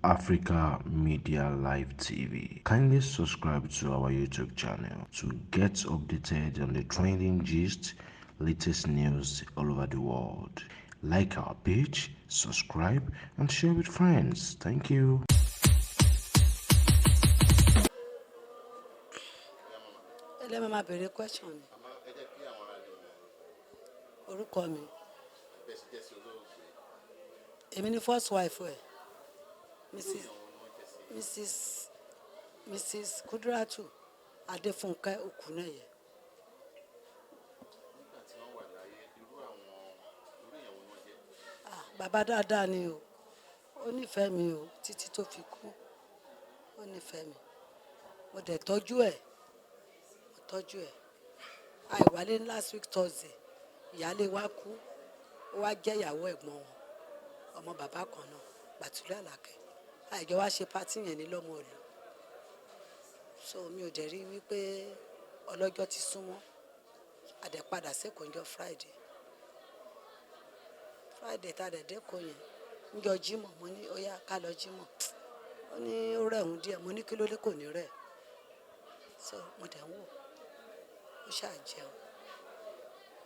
Africa Media Live TV. Kindly subscribe to our YouTube channel to get updated on the trending gist, latest news all over the world. Like our page, subscribe, and share with friends. Thank you. Ẹ máa béèrè question ni. Orúkọ mi. Èmi ni first wife ẹ̀. Mrs. Kudratu Adéfúnkẹ́ Òkúnẹ́yẹ. Bàbá dáadáa ni o. Ó nífẹ̀ẹ́ mi o títí tó fi kú. Ó nífẹ̀ẹ́ mi. Mo dẹ̀ tọ́jú ẹ̀. Àìwálé last week Thursday. Ìyálé wa kú. Ó wá jẹ́ ìyàwó ẹ̀gbọ́n wọn. Ọmọ bàbá kan náà. Bàtúlẹ̀ Àlàkẹ́. Àìjọ wá ṣe pátì yẹn ní lọ́mọ ìlú. So mi ò dẹ̀ rí wípé ọlọ́jọ́ ti súnmọ́. A dẹ̀ padà sékòó ńjọ́ Friday tá a dẹ̀ dẹ́kọ̀ọ́ yẹn ńjọ́ Jímọ̀ mo ní ó yá ká lọ Jímọ̀. Ó ní ó rẹ̀ òun díẹ̀ mo ní kí ló dé kò ní rẹ̀. So mo dẹ̀ ń wò ó ṣáà jẹun.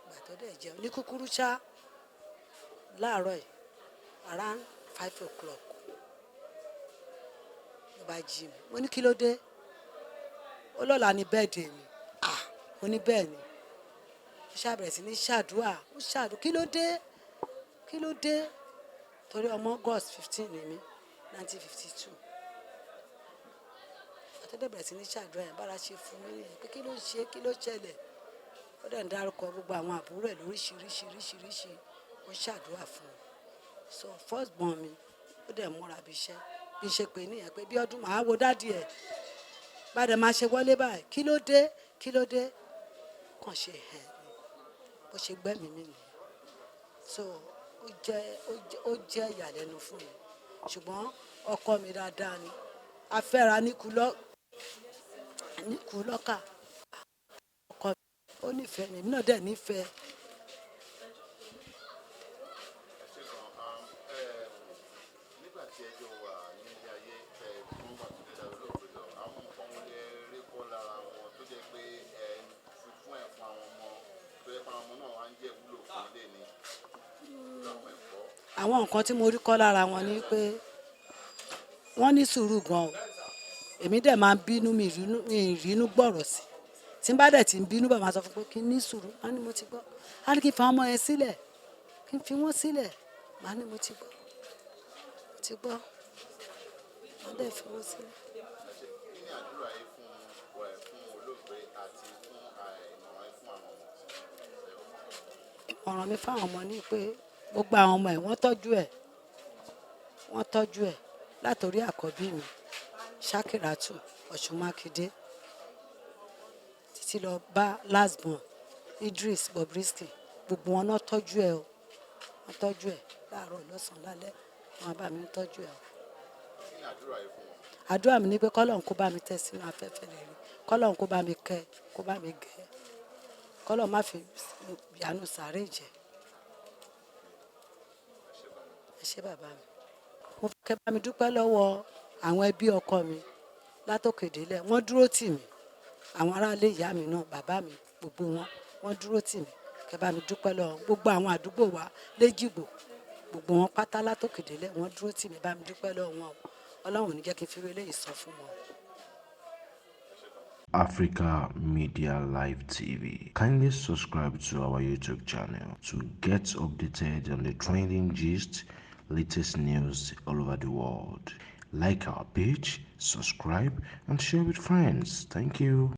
Ìgbà tó dẹ̀ jẹun ní kúkúrú ṣá láàárọ̀ yìí around 5 o'clock ló bá jí mi. Mo ní kí ló dé? Ó lọ́la ní birthday mi. Mo ní bẹ́ẹ̀ ni. Ó ṣàbẹ̀rẹ̀ sí ní ṣàdúrà. Kí ló dé? Torí ọmọ August 15 ni mí 1952. Àtọ́dẹ̀ bẹ̀rẹ̀ sí ní ṣàdúrà yẹn bára ṣe fún mi nìyẹn pé kí ló ṣẹlẹ̀. Ó dẹ̀ ń dárúkọ gbogbo àwọn àbúrò ẹ̀ lóríṣiríṣi. Ó ṣàdúrà fún mi. So first born mi ó dẹ̀ múra bí iṣẹ́. Bí ṣe pé nìyẹn pé bí ọdún màá wo dádì ẹ̀. Bá dẹ̀ máa ṣe wọlé báyìí kí ló dé? Kàn ṣe ẹ̀ ni bó ṣe gbẹ́mìí mi nìyẹn. So ó jẹ́ ìyàlẹ́nu fún mi ṣùgbọ́n ọkọ mi dáadáa ni. A fẹ́ra níkù lọ́kà. Ọkọ mi ó nífẹ̀ẹ́ mi náà dẹ̀ nífẹ̀ẹ́. Nígbà tí ẹjọ́ wà ní ilé ayé fún àtúndédá olóògbé lọ àwọn nǹkan wọn lè rí kọ́ lára wọn tó jẹ́ pé fún àwọn ọmọ tó yẹ pé àwọn ọmọ náà wá ń jẹ́ wúlò fún ilé ni àwọn ẹ̀kọ́. Àwọn nǹkan tí mo rí kọ́ lára wọn ni pé wọ́n ní sùúrù gan-an. Èmi dẹ̀ máa ń bínú mi ìrínú gbọ́rọ̀ sí. Tí n bá dẹ̀ ti ń bínú bàbá sọ fún pé kí n ní sùúrù. Màá ní mo ti gbọ́. Á ní kí n fa ọmọ yẹn sílẹ̀. Kí n fi wọ́n sílẹ̀. Màá ní mo ti gbọ́. Màá dẹ̀ fi wọ́n sílẹ̀. Kí ni àdúrà yìí fún olóògbé àti fún ìmọ̀ràn yìí fún àwọn ọmọ? Ìmọ̀ràn mi fáwọn ọmọ ni pé gbogbo àwọn ọmọ ẹ̀ wọ́n tọ́jú ẹ̀ látòrí àkọ́bí mi Ṣakiratu Ọ̀ṣun Mákindé títí lọ bá last born Idris Brisky gbogbo wọn náà tọ́jú ẹ̀ o. Wọ́n tọ́jú ẹ̀ láàárọ̀ lọ́sàn-án lálẹ́ wọn bá mi tọ́jú ẹ̀ o. Kí ni àdúrà yìí fún wọn? Àdúrà mi ni pé kọ́lọ́run kó bá mi tẹ̀ sínú afẹ́fẹ́ rere. Kọ́lọ́run kó bá mi kẹ́ kó bá mi gẹ̀. Kọ́lọ́run má fi ìyanu sàárè jẹ. Ẹ ṣé bàbá mi. Mo fẹ́ kẹ́ bá mi dúpẹ́ lọ́wọ́ àwọn ẹbí ọkọ mi látòkèdélẹ̀. Wọ́n dúró tì mí. Àwọn aráalé ìyá mi náà bàbá mi gbogbo wọ́n dúró tì mí. Kẹ́ bá mi dúpẹ́ lọ́wọ́ gbogbo àwọn àdúgbò wa léjìgbò gbogbo wọn pátá látòkèdélẹ̀ wọ́n dúró tì mí. Bá mi dúpẹ́ lọ́wọ́ wọn o. Ọlọ́run ò ní jẹ́ kí n fi eléyìí sọ fún wọn. Africa Media Live TV. Kindly subscribe to our YouTube channel to get updated on the trending gist, latest news all over the world. Like our page, subscribe, and share with friends. Thank you.